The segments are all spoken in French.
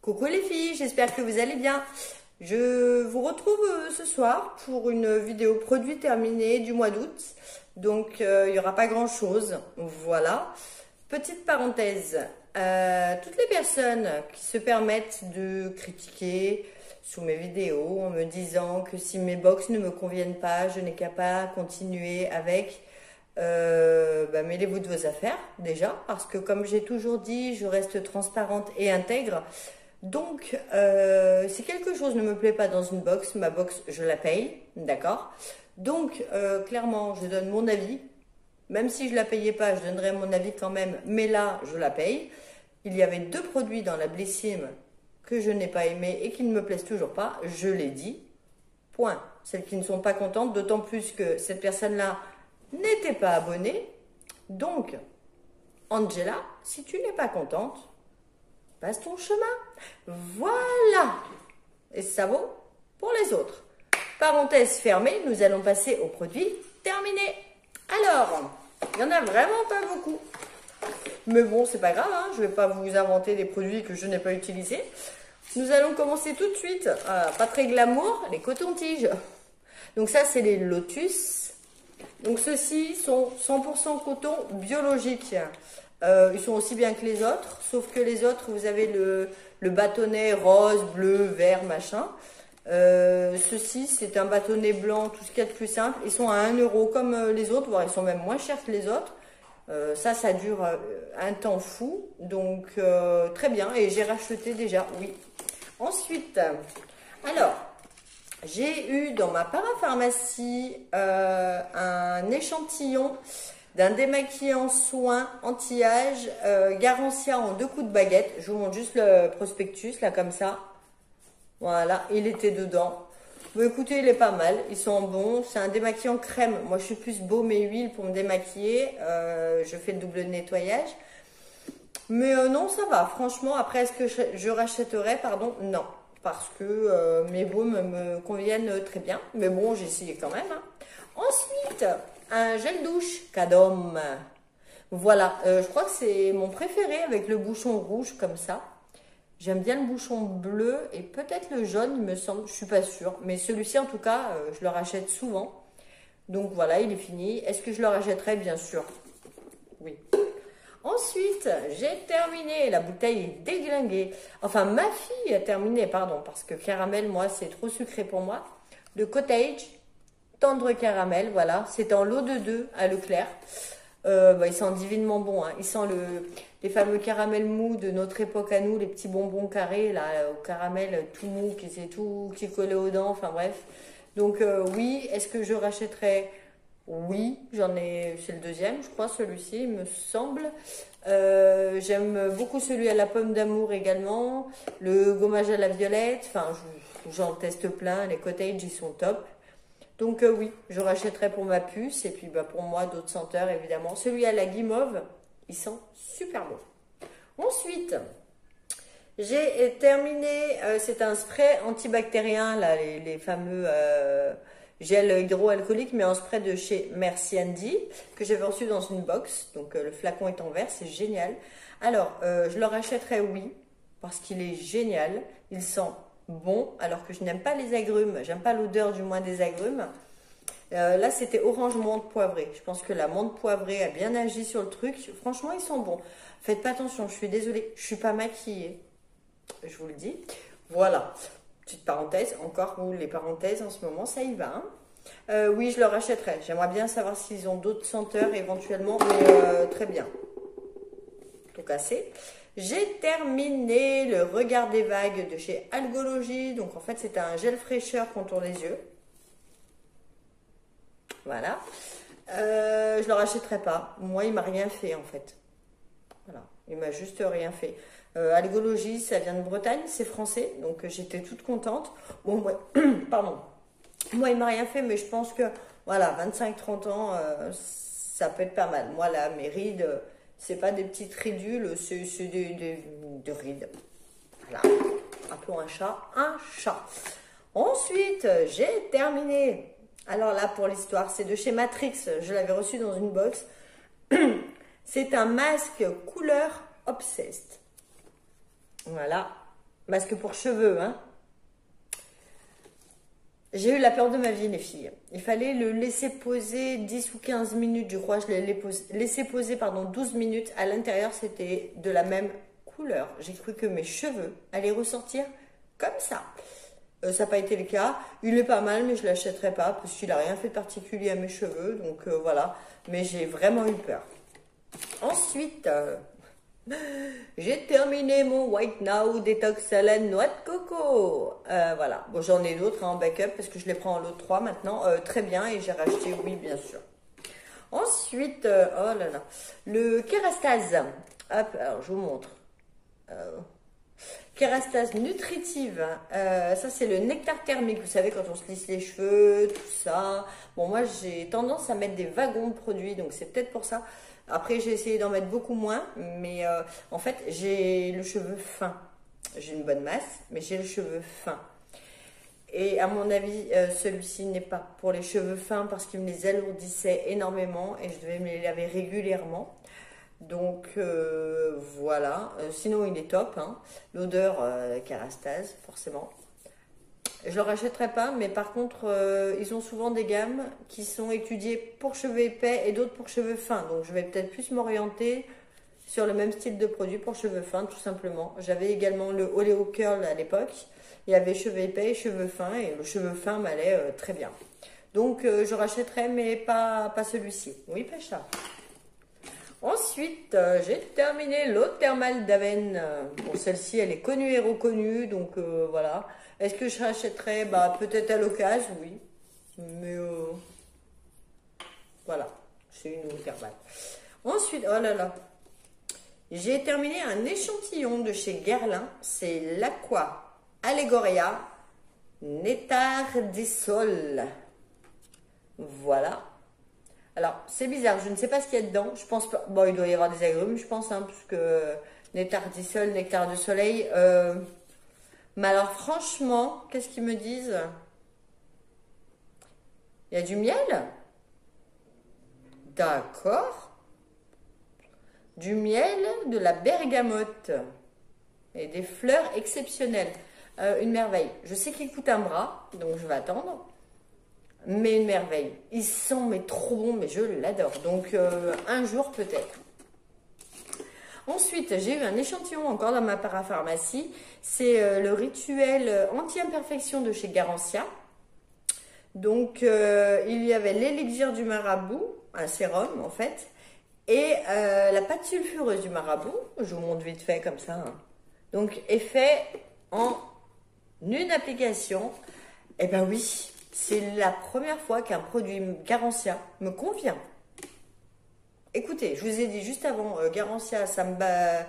Coucou les filles, j'espère que vous allez bien. Je vous retrouve ce soir pour une vidéo produit terminée du mois d'août. Donc il n'y aura pas grand chose. Voilà. Petite parenthèse, toutes les personnes qui se permettent de critiquer sous mes vidéos en me disant que si mes box ne me conviennent pas, je n'ai qu'à pas continuer avec... mêlez-vous de vos affaires déjà, parce que comme j'ai toujours dit, je reste transparente et intègre. Donc si quelque chose ne me plaît pas dans une box, ma box je la paye, d'accord? Donc clairement je donne mon avis, même si je la payais pas, je donnerais mon avis quand même, mais là je la paye. Il y avait 2 produits dans la Blissim que je n'ai pas aimé et qui ne me plaisent toujours pas, je l'ai dit, point. Celles qui ne sont pas contentes, d'autant plus que cette personne-là n'était pas abonnée. Donc, Angela, si tu n'es pas contente, passe ton chemin. Voilà. Et ça vaut pour les autres. Parenthèse fermée, nous allons passer au produit terminé. Alors, il n'y en a vraiment pas beaucoup. Mais bon, c'est pas grave, hein, je ne vais pas vous inventer des produits que je n'ai pas utilisés. Nous allons commencer tout de suite, pas très glamour, les cotons-tiges. Donc ça, c'est les Lotus. Donc ceux-ci sont 100% coton biologique. Ils sont aussi bien que les autres, sauf que les autres, vous avez le bâtonnet rose, bleu, vert, machin. Ceux-ci, c'est un bâtonnet blanc, tout ce qu'il y a de plus simple. Ils sont à 1 euro comme les autres, voire ils sont même moins chers que les autres. Ça dure un temps fou, donc très bien. Et j'ai racheté déjà, oui. Ensuite, alors... j'ai eu dans ma parapharmacie un échantillon d'un démaquillant soin anti-âge Garantia en 2 coups de baguette. Je vous montre juste le prospectus là comme ça. Voilà, il était dedans. Bon, écoutez, il est pas mal, ils sont bons. C'est un démaquillant crème. Moi, je suis plus baume et huile pour me démaquiller. Je fais le double nettoyage. Mais non, ça va. Franchement, après, est-ce que je rachèterai? Pardon, non. Parce que mes baumes me conviennent très bien. Mais bon, j'ai essayé quand même. Hein. Ensuite, un gel douche Cadom. Voilà, je crois que c'est mon préféré avec le bouchon rouge comme ça. J'aime bien le bouchon bleu et peut-être le jaune, il me semble. Je suis pas sûre. Mais celui-ci, en tout cas, je le rachète souvent. Donc voilà, il est fini. Est-ce que je le rachèterai? Bien sûr. Oui. Ensuite, j'ai terminé, la bouteille est déglinguée. Enfin, ma fille a terminé, pardon, parce que caramel, moi, c'est trop sucré pour moi. Le Cottage, tendre caramel, voilà. C'est en lot de 2 à Leclerc. Il sent divinement bon, hein. Il sent les fameux caramels mous de notre époque à nous, les petits bonbons carrés, là, au caramel tout mou, qui collait aux dents, enfin bref. Donc oui, est-ce que je rachèterai? Oui, c'est le deuxième, je crois, celui-ci, il me semble. J'aime beaucoup celui à la pomme d'amour également. Le gommage à la violette, enfin, j'en teste plein. Les Cottage, ils sont top. Donc oui, je rachèterai pour ma puce. Et puis pour moi, d'autres senteurs, évidemment. Celui à la guimauve, il sent super bon. Ensuite, j'ai terminé, c'est un spray antibactérien, là, les fameux... gel hydroalcoolique, mais en spray de chez Merci Andy, que j'avais reçu dans une box. Donc le flacon est en verre, c'est génial. Alors, je le rachèterai, oui, parce qu'il est génial. Il sent bon, alors que je n'aime pas les agrumes. J'aime pas l'odeur du moins des agrumes. Là, c'était orange menthe poivrée. Je pense que la menthe poivrée a bien agi sur le truc. Franchement, ils sont bons. Faites pas attention, je suis désolée, je suis pas maquillée. Je vous le dis. Voilà. Petite parenthèse, encore où les parenthèses en ce moment, ça y va. Hein. Oui, je le rachèterai. J'aimerais bien savoir s'ils ont d'autres senteurs éventuellement, mais très bien. Tout cassé. J'ai terminé le Regard des vagues de chez Algologie. Donc en fait, c'est un gel fraîcheur contour les yeux. Voilà. Je le rachèterai pas. Moi, il m'a rien fait en fait. Voilà. Il m'a juste rien fait. Algologie, ça vient de Bretagne, c'est français, donc j'étais toute contente. Bon, ouais, pardon. Moi, il m'a rien fait, mais je pense que, voilà, 25-30 ans, ça peut être pas mal. Moi, là, mes rides, c'est pas des petites ridules, c'est des rides. Voilà. Appelons un chat un chat. Ensuite, j'ai terminé. Alors là, pour l'histoire, c'est de chez Matrix. Je l'avais reçu dans une box. C'est un masque couleur Obsessed. Voilà. masque pour cheveux, hein. J'ai eu la peur de ma vie, les filles. Il fallait le laisser poser 10 ou 15 minutes, je crois. Je l'ai laissé poser, pardon, 12 minutes. À l'intérieur, c'était de la même couleur. J'ai cru que mes cheveux allaient ressortir comme ça. Ça n'a pas été le cas. Il est pas mal, mais je ne l'achèterai pas parce qu'il n'a rien fait de particulier à mes cheveux. Donc voilà. Mais j'ai vraiment eu peur. Ensuite, j'ai terminé mon White Now Detox à la noix de coco. Voilà. Bon, j'en ai d'autres en backup parce que je les prends en lot 3 maintenant. Très bien. Et j'ai racheté, oui, bien sûr. Ensuite, oh là là, le Kerastase. Hop, alors je vous montre. Kerastase nutritive, ça c'est le nectar thermique, vous savez quand on se lisse les cheveux, tout ça. Bon moi j'ai tendance à mettre des wagons de produits, donc c'est peut-être pour ça. Après j'ai essayé d'en mettre beaucoup moins, mais en fait j'ai le cheveu fin. J'ai une bonne masse, mais j'ai le cheveu fin. Et à mon avis, celui-ci n'est pas pour les cheveux fins parce qu'il me les alourdissait énormément et je devais me les laver régulièrement. Donc voilà, sinon il est top, hein. L'odeur Kerastase, forcément. Je ne le rachèterai pas, mais par contre, ils ont souvent des gammes qui sont étudiées pour cheveux épais et d'autres pour cheveux fins. Donc je vais peut-être plus m'orienter sur le même style de produit pour cheveux fins, tout simplement. J'avais également le Oleo Curl à l'époque. Il y avait cheveux épais et cheveux fins, et le cheveu fin m'allait très bien. Donc je rachèterai, mais pas celui-ci. Oui, Pécha. Ensuite, j'ai terminé l'eau thermale d'Aven. Bon, celle-ci, elle est connue et reconnue, donc voilà. Est-ce que je rachèterais? Bah, peut-être à l'occasion, oui. Mais voilà, c'est une eau thermale. Ensuite, oh là là, j'ai terminé un échantillon de chez Guerlain. C'est l'Aqua Allegoria Nétar des Sols. Voilà. Alors, c'est bizarre, je ne sais pas ce qu'il y a dedans. Je pense pas. Bon, il doit y avoir des agrumes, je pense, hein, parce que nectar d'Issol, nectar de soleil. Mais alors, franchement, qu'est-ce qu'ils me disent? Il y a du miel? D'accord. Du miel, de la bergamote et des fleurs exceptionnelles. Une merveille. Je sais qu'il coûte un bras, donc je vais attendre. Mais une merveille. Ils sont mais trop bons, mais je l'adore. Donc un jour peut-être. Ensuite, j'ai eu un échantillon encore dans ma parapharmacie. C'est le rituel anti-imperfection de chez Garancia. Donc il y avait l'élixir du marabout, un sérum en fait, et la pâte sulfureuse du marabout. Je vous montre vite fait comme ça. Hein. Donc effet en une application. Eh ben oui. C'est la première fois qu'un produit Garancia me convient. Écoutez, je vous ai dit juste avant, Garancia, ça me bat.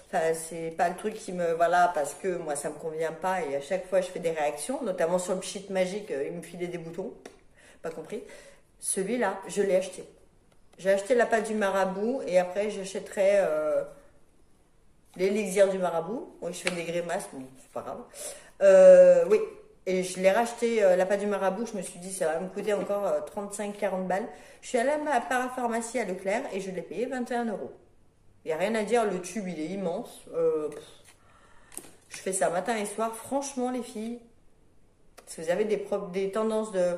Enfin, c'est pas le truc qui me. Voilà, parce que moi, ça me convient pas et à chaque fois, je fais des réactions, notamment sur le pchit magique, il me filait des boutons. Pas compris. Celui-là, je l'ai acheté. J'ai acheté la pâte du marabout et après, j'achèterai l'élixir du marabout. Oui, je fais des grimaces, mais c'est pas grave. Oui. Et je l'ai racheté, la pâte du marabout, je me suis dit ça va me coûter encore 35-40 balles. Je suis allée à ma parapharmacie à Leclerc et je l'ai payé 21 €. Il n'y a rien à dire, le tube il est immense. Je fais ça matin et soir. Franchement les filles, si vous avez des tendances de...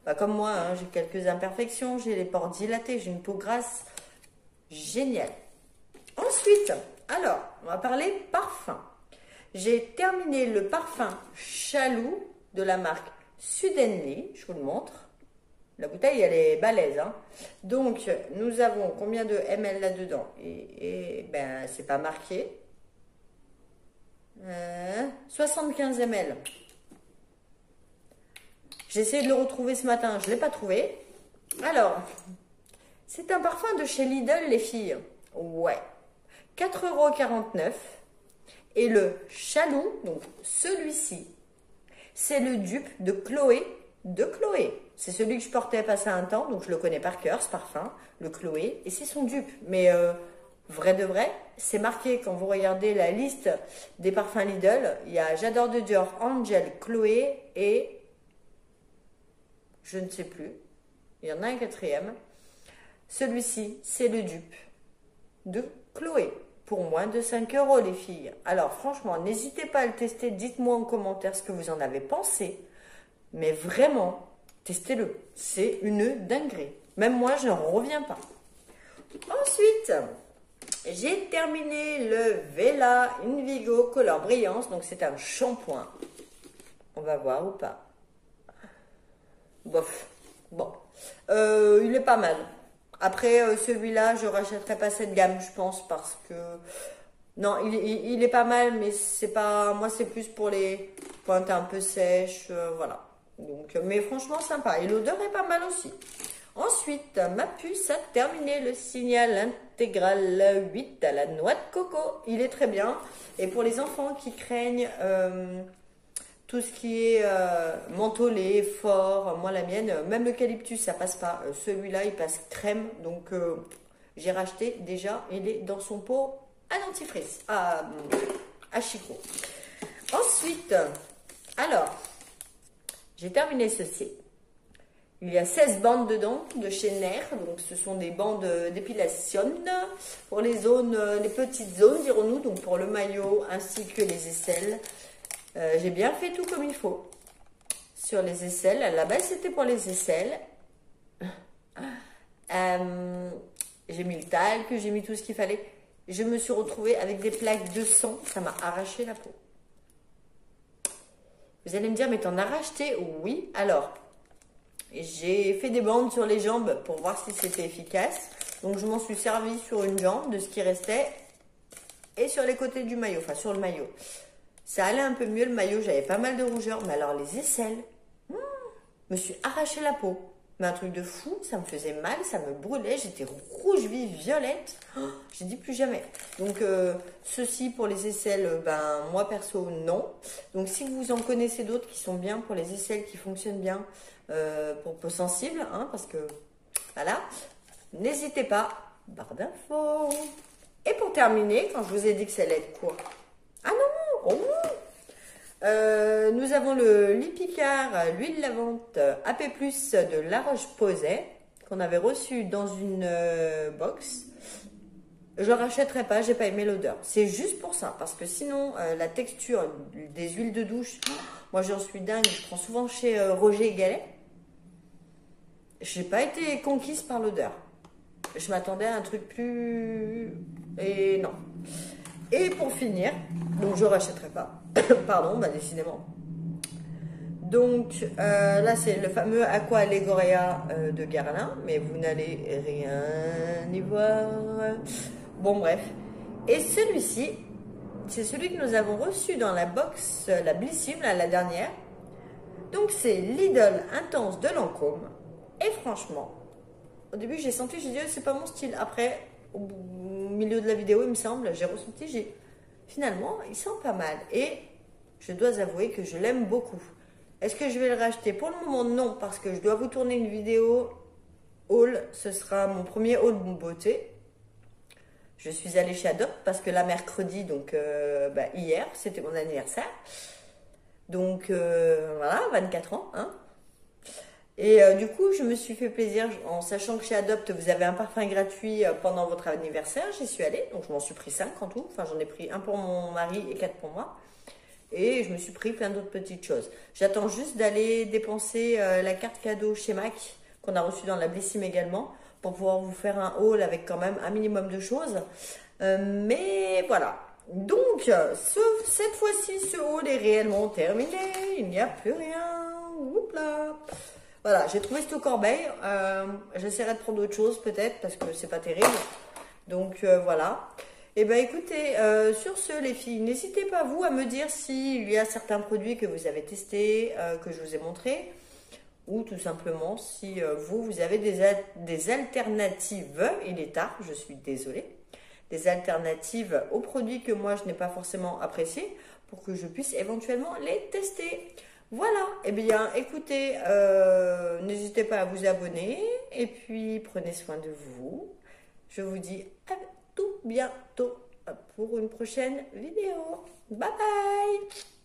Bah, comme moi, hein, j'ai quelques imperfections, j'ai les pores dilatés, j'ai une peau grasse. Génial. Ensuite, alors, on va parler parfum. J'ai terminé le parfum Chaloux de la marque Sudenly, je vous le montre. La bouteille, elle est balèze. Hein. Donc, nous avons combien de ml là-dedans? Et ben, c'est pas marqué. 75 ml. J'ai essayé de le retrouver ce matin, je ne l'ai pas trouvé. Alors, c'est un parfum de chez Lidl, les filles. Ouais. 4,49 €. Et le Chaloux, donc celui-ci, c'est le dupe de Chloé. C'est celui que je portais passer un temps, donc je le connais par cœur, ce parfum, le Chloé, et c'est son dupe. Mais vrai de vrai, c'est marqué quand vous regardez la liste des parfums Lidl, il y a J'adore de Dior, Angel, Chloé et je ne sais plus, il y en a un quatrième. Celui-ci, c'est le dupe de Chloé. pour moins de 5 euros, les filles. Alors franchement, n'hésitez pas à le tester. Dites-moi en commentaire ce que vous en avez pensé. Mais vraiment, testez-le. C'est une dinguerie. Même moi, je n'en reviens pas. Ensuite, j'ai terminé le Vela Invigo Color Brillance. Donc, c'est un shampoing. On va voir ou pas. Bof. Bon. Il est pas mal. Après, celui-là, je rachèterai pas cette gamme, je pense, parce que... Non, il est pas mal, mais c'est pas... Moi, c'est plus pour les pointes un peu sèches, voilà. Donc, mais franchement, sympa. Et l'odeur est pas mal aussi. Ensuite, ma puce a terminé le Signal intégral 8 à la noix de coco. Il est très bien. Et pour les enfants qui craignent tout ce qui est mentholé, fort, moi la mienne, même l'eucalyptus, ça passe pas. Celui-là, il passe crème. Donc, j'ai racheté déjà. Il est dans son pot à dentifrice, à Chico. Ensuite, alors, j'ai terminé ceci. Il y a 16 bandes dedans de chez Nair. Donc, ce sont des bandes d'épilation pour les zones, les petites zones, dirons-nous. Donc, pour le maillot ainsi que les aisselles. J'ai bien fait tout comme il faut. Sur les aisselles, à la base, c'était pour les aisselles. J'ai mis le talc, j'ai mis tout ce qu'il fallait. Je me suis retrouvée avec des plaques de sang. Ça m'a arraché la peau. Vous allez me dire, mais t'en as racheté? Oui. Alors, j'ai fait des bandes sur les jambes pour voir si c'était efficace. Donc, je m'en suis servi sur une jambe de ce qui restait et sur les côtés du maillot, enfin sur le maillot. Ça allait un peu mieux le maillot, j'avais pas mal de rougeur. Mais alors, les aisselles, me suis arraché la peau. Mais un truc de fou, ça me faisait mal, ça me brûlait, j'étais rouge vive, violette. J'ai dit plus jamais. Donc, ceci pour les aisselles, ben, moi perso, non. Donc, si vous en connaissez d'autres qui sont bien pour les aisselles, qui fonctionnent bien pour peau sensible, hein, parce que, voilà, n'hésitez pas, barre d'infos. Et pour terminer, quand je vous ai dit que ça allait être court, ah non, oh, nous avons le Lipicard, l'huile lavante AP+, de La Roche-Posay, qu'on avait reçu dans une box. Je ne rachèterai pas, j'ai pas aimé l'odeur. C'est juste pour ça, parce que sinon, la texture des huiles de douche, moi j'en suis dingue, je prends souvent chez Roger Gallet. Je n'ai pas été conquise par l'odeur. Je m'attendais à un truc plus... Et non. Et pour finir, donc je ne rachèterai pas. Pardon, bah décidément. Donc là, c'est le fameux Aqua Allegoria de Guerlain, mais vous n'allez rien y voir. Bon, bref. Et celui-ci, c'est celui que nous avons reçu dans la box, la Blissim, là, la dernière. Donc, c'est Lidl Intense de Lancôme. Et franchement, au début, j'ai senti, j'ai dit, oh, c'est pas mon style. Après, au milieu de la vidéo, il me semble, j'ai ressenti, finalement, il sent pas mal. Et je dois avouer que je l'aime beaucoup. Est-ce que je vais le racheter? Pour le moment, non, parce que je dois vous tourner une vidéo haul. Ce sera mon premier haul beauté. Je suis allée chez Adopt parce que là, mercredi, donc hier, c'était mon anniversaire. Donc voilà, 24 ans. Hein. Et du coup, je me suis fait plaisir en sachant que chez Adopt, vous avez un parfum gratuit pendant votre anniversaire. J'y suis allée, donc je m'en suis pris 5 en tout. Enfin, j'en ai pris un pour mon mari et 4 pour moi. Et je me suis pris plein d'autres petites choses. J'attends juste d'aller dépenser la carte cadeau chez MAC, qu'on a reçue dans la Blissim également, pour pouvoir vous faire un haul avec quand même un minimum de choses. Mais voilà. Donc, cette fois-ci, ce haul est réellement terminé. Il n'y a plus rien. Oups là. Voilà, j'ai trouvé cette corbeille. J'essaierai de prendre autre chose peut-être, parce que c'est pas terrible. Donc, voilà. Eh bien, écoutez, sur ce, les filles, n'hésitez pas, vous, à me dire s'il y a certains produits que vous avez testés, que je vous ai montrés, ou tout simplement si vous avez des alternatives, il est tard, je suis désolée, des alternatives aux produits que moi, je n'ai pas forcément appréciés, pour que je puisse éventuellement les tester. Voilà, eh bien, écoutez, n'hésitez pas à vous abonner, et puis prenez soin de vous. Je vous dis à tout bientôt pour une prochaine vidéo. Bye bye!